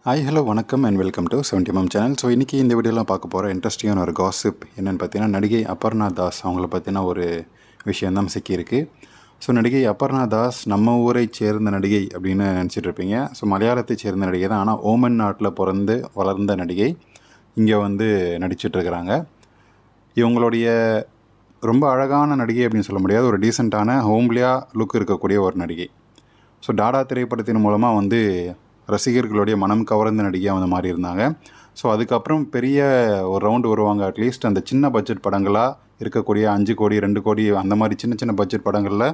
Hi hello வணக்கம் and welcome to 70mm channel. So இன்றைக்கி இந்த வீடியோலாம் பார்க்க போகிற இன்ட்ரெஸ்டிங்கான ஒரு காசிப் என்னென்னு பார்த்தீங்கன்னா, நடிகை அபர்ணா தாஸ் அவங்கள பற்றின ஒரு விஷயந்தான் சிக்கியிருக்கு. ஸோ நடிகை அபர்ணா தாஸ் நம்ம ஊரை சேர்ந்த நடிகை அப்படின்னு நினச்சிட்டு இருப்பீங்க. ஸோ மலையாளத்தை சேர்ந்த நடிகை தான். ஆனால் ஓமன் நாட்டில் பிறந்து வளர்ந்த நடிகை இங்கே வந்து நடிச்சிட்ருக்கிறாங்க. இவங்களுடைய ரொம்ப அழகான நடிகை அப்படின்னு சொல்ல முடியாது, ஒரு டீசெண்டான ஹோம்லியாக லுக் இருக்கக்கூடிய ஒரு நடிகை. ஸோ டாடா திரைப்படத்தின் மூலமாக வந்து ரசிகர்களுடைய மனம் கவர்ந்த நடிகையாக வந்து மாறி இருந்தாங்க. ஸோ அதுக்கப்புறம் பெரிய ஒரு ரவுண்டு வருவாங்க. அட்லீஸ்ட் அந்த சின்ன பட்ஜெட் படங்களாக இருக்கக்கூடிய 5 கோடி 2 கோடி அந்த மாதிரி சின்ன சின்ன பட்ஜெட் படங்களில்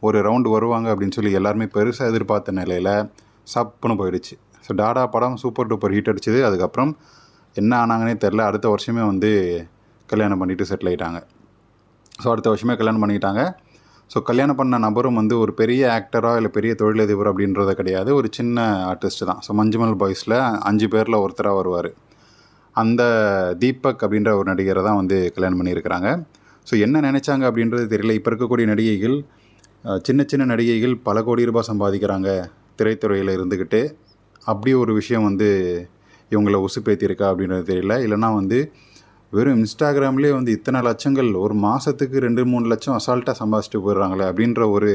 ஒரு ரவுண்டு வருவாங்க அப்படின்னு சொல்லி எல்லாருமே பெருசாக எதிர்பார்த்த நிலையில் சப்புன்னு போயிடுச்சு. ஸோ டாடா படம் சூப்பர் டூப்பர் ஹீட் அடிச்சுது. அதுக்கப்புறம் என்ன ஆனாங்கன்னே தெரில. அடுத்த வருஷமே வந்து கல்யாணம் பண்ணிவிட்டு செட்டில் ஆகிட்டாங்க. ஸோ அடுத்த வருஷமே கல்யாணம் பண்ணிக்கிட்டாங்க. ஸோ கல்யாணம் பண்ண நபரும் வந்து ஒரு பெரிய ஆக்டராக இல்லை பெரிய தொழிலதிபர் அப்படின்றத கிடையாது, ஒரு சின்ன ஆர்டிஸ்ட்டு தான். ஸோ மஞ்சுமல் பாய்ஸில் 5 பேரில் ஒருத்தராக வருவார். அந்த தீபக் அப்படின்ற ஒரு நடிகரை தான் வந்து கல்யாணம் பண்ணியிருக்கிறாங்க. ஸோ என்ன நினச்சாங்க அப்படின்றது தெரியல. இப்போ இருக்கக்கூடிய நடிகைகள், சின்ன சின்ன நடிகைகள் பல கோடி ரூபாய் சம்பாதிக்கிறாங்க திரைத்துறையில் இருந்துக்கிட்டு. அப்படி ஒரு விஷயம் வந்து இவங்கள உசுப்பேற்றிருக்கா அப்படின்றது தெரியல. இல்லைனா வந்து வெறும் இன்ஸ்டாகிராம்லேயே வந்து இத்தனை லட்சங்கள் ஒரு மாதத்துக்கு 2-3 லட்சம் அசால்ட்டாக சம்பாதிச்சுட்டு போயிடுறாங்களே அப்படின்ற ஒரு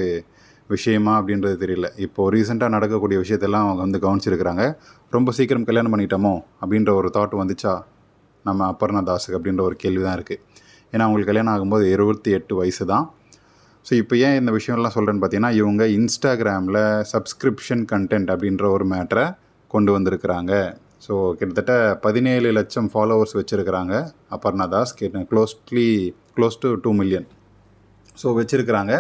விஷயமா அப்படின்றது தெரியல. இப்போது ரீசெண்டாக நடக்கக்கூடிய விஷயத்தெல்லாம் அவங்க வந்து கவனிச்சிருக்கிறாங்க. ரொம்ப சீக்கிரம் கல்யாணம் பண்ணிட்டோமோ அப்படின்ற ஒரு தாட் வந்துச்சா நம்ம அபர்ணா தாஸுக்கு அப்படின்ற ஒரு கேள்வி தான் இருக்குது. ஏன்னா அவங்களுக்கு கல்யாணம் ஆகும்போது 28 வயசு தான். ஸோ இப்போ ஏன் இந்த விஷயம்லாம் சொல்கிறேன்னு பார்த்தீங்கன்னா, இவங்க இன்ஸ்டாகிராமில் சப்ஸ்கிரிப்ஷன் கண்டென்ட் அப்படின்ற ஒரு மேட்டரை கொண்டு வந்திருக்கிறாங்க. ஸோ கிட்டத்தட்ட 17 லட்சம் ஃபாலோவர்ஸ் வச்சுருக்கிறாங்க Aparna Das. Close to 2 million so வச்சுருக்கிறாங்க.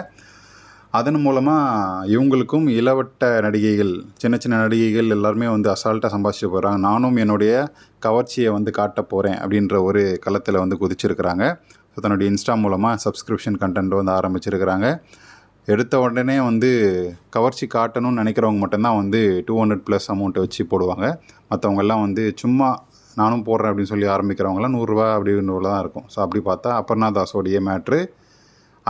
அதன் மூலமாக இவங்களுக்கும் இளவட்ட நடிகைகள், சின்ன சின்ன நடிகைகள் எல்லாருமே வந்து அசால்ட்டாக சம்பாதிச்சுட்டு போகிறாங்க. நானும் என்னுடைய கவர்ச்சியை வந்து காட்ட போகிறேன் அப்படின்ற ஒரு களத்தில் வந்து குதிச்சிருக்கிறாங்க. ஸோ தன்னுடைய இன்ஸ்டா மூலமாக சப்ஸ்கிரிப்ஷன் கண்டென்ட் வந்து ஆரம்பிச்சிருக்கிறாங்க. எடுத்த உடனே வந்து கவர்ச்சி காட்டணும்னு நினைக்கிறவங்க மட்டும்தான் வந்து 200+ அமௌண்ட்டை வச்சு போடுவாங்க. மற்றவங்கெல்லாம் வந்து சும்மா நானும் போடுறேன் அப்படின்னு சொல்லி ஆரம்பிக்கிறவங்களாம் 100 ரூபா அப்படின்னு தான் இருக்கும். ஸோ அப்படி பார்த்தா அபர்ணா தாஸோடைய மேட்ரு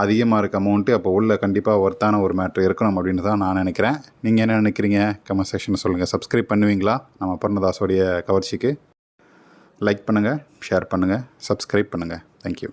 அதிகமாக இருக்க அமௌண்ட்டு அப்போ உள்ள கண்டிப்பாக ஒர்த்தான ஒரு மேட்ரு இருக்கணும் அப்படின்னு தான் நான் நினைக்கிறேன். நீங்கள் என்ன நினைக்கிறீங்க? கமெண்ட் செக்ஷனில் சொல்லுங்கள். சப்ஸ்கிரைப் பண்ணுவீங்களா நம்ம அபர்ணா தாஸோடைய கவர்ச்சிக்கு? லைக் பண்ணுங்கள், ஷேர் பண்ணுங்கள், சப்ஸ்கிரைப் பண்ணுங்கள். தேங்க்யூ.